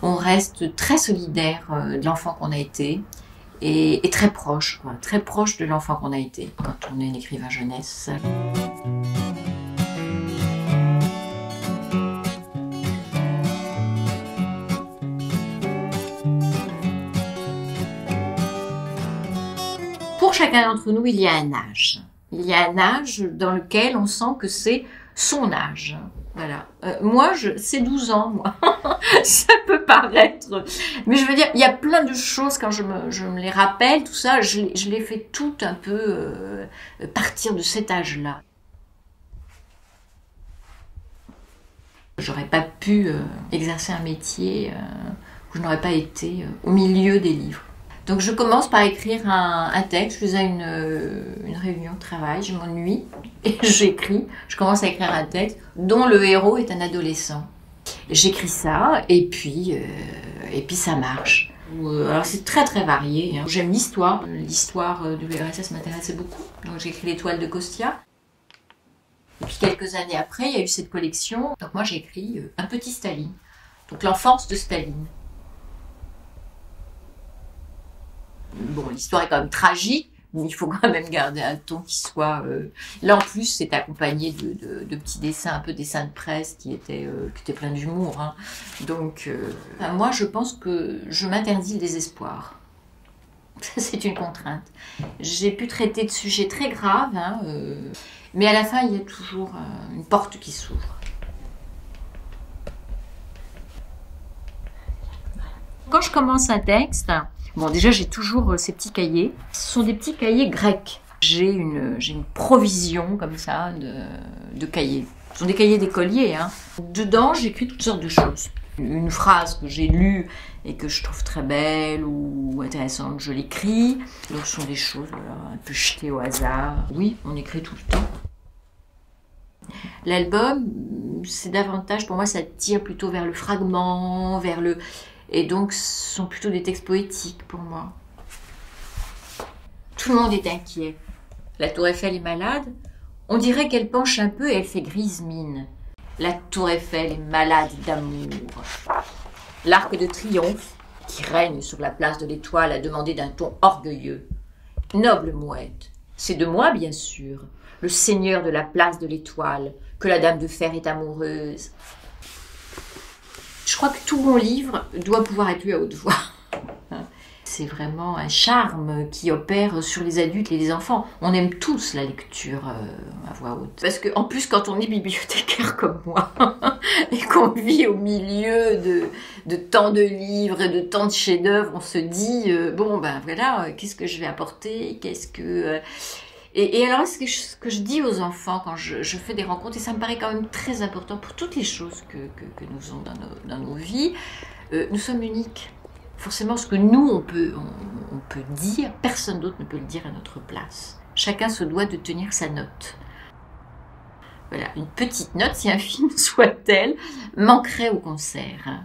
On reste très solidaire de l'enfant qu'on a été et très proche, quoi, très proche de l'enfant qu'on a été quand on est un écrivain jeunesse. Pour chacun d'entre nous, il y a un âge. Il y a un âge dans lequel on sent que c'est son âge. Voilà. Moi, c'est 12 ans, moi. Ça peut paraître... Mais je veux dire, il y a plein de choses, quand je me les rappelle, tout ça, je les fais toutes un peu partir de cet âge-là. J'aurais pas pu exercer un métier où je n'aurais pas été au milieu des livres. Donc je commence par écrire un texte, je faisais une réunion de travail, je m'ennuie et j'écris, je commence à écrire un texte dont le héros est un adolescent. J'écris ça et puis ça marche. Alors c'est très très varié, hein. J'aime l'histoire de l'URSS m'intéressait beaucoup, donc j'écris l'Étoile de Kostia. Et puis quelques années après, il y a eu cette collection, donc moi j'ai écrit Un petit Staline, donc l'enfance de Staline. Bon, l'histoire est quand même tragique, mais il faut quand même garder un ton qui soit... Là, en plus, c'est accompagné de petits dessins, un peu dessins de presse, qui étaient pleins d'humour. Hein. Donc, moi, je pense que je m'interdis le désespoir. C'est une contrainte. J'ai pu traiter de sujets très graves, hein, mais à la fin, il y a toujours une porte qui s'ouvre. Quand je commence un texte... Bon, déjà, j'ai toujours ces petits cahiers. Ce sont des petits cahiers grecs. J'ai une provision, comme ça, de cahiers. Ce sont des cahiers d'écoliers, hein. Dedans, j'écris toutes sortes de choses. Une phrase que j'ai lue et que je trouve très belle ou intéressante, je l'écris. Donc, ce sont des choses un peu jetées au hasard. Oui, on écrit tout le temps. L'album, c'est davantage, pour moi, ça tire plutôt vers le fragment, vers le... Et donc, ce sont plutôt des textes poétiques pour moi. Tout le monde est inquiet. La tour Eiffel est malade. On dirait qu'elle penche un peu et elle fait grise mine. La tour Eiffel est malade d'amour. L'Arc de Triomphe, qui règne sur la place de l'Étoile, a demandé d'un ton orgueilleux. Noble mouette, c'est de moi bien sûr, le seigneur de la place de l'Étoile, que la Dame de Fer est amoureuse. Je crois que tout bon livre doit pouvoir être lu à haute voix. C'est vraiment un charme qui opère sur les adultes et les enfants. On aime tous la lecture à voix haute. Parce qu'en plus, quand on est bibliothécaire comme moi, et qu'on vit au milieu de tant de livres et de tant de chefs-d'œuvre, on se dit, bon ben voilà, qu'est-ce que je vais apporter, qu'est-ce que... Et alors, ce que je dis aux enfants quand je fais des rencontres, et ça me paraît quand même très important pour toutes les choses que nous avons dans nos vies, nous sommes uniques. Forcément, ce que nous, on peut dire, personne d'autre ne peut le dire à notre place. Chacun se doit de tenir sa note. Voilà, une petite note, si infime soit-elle, manquerait au concert.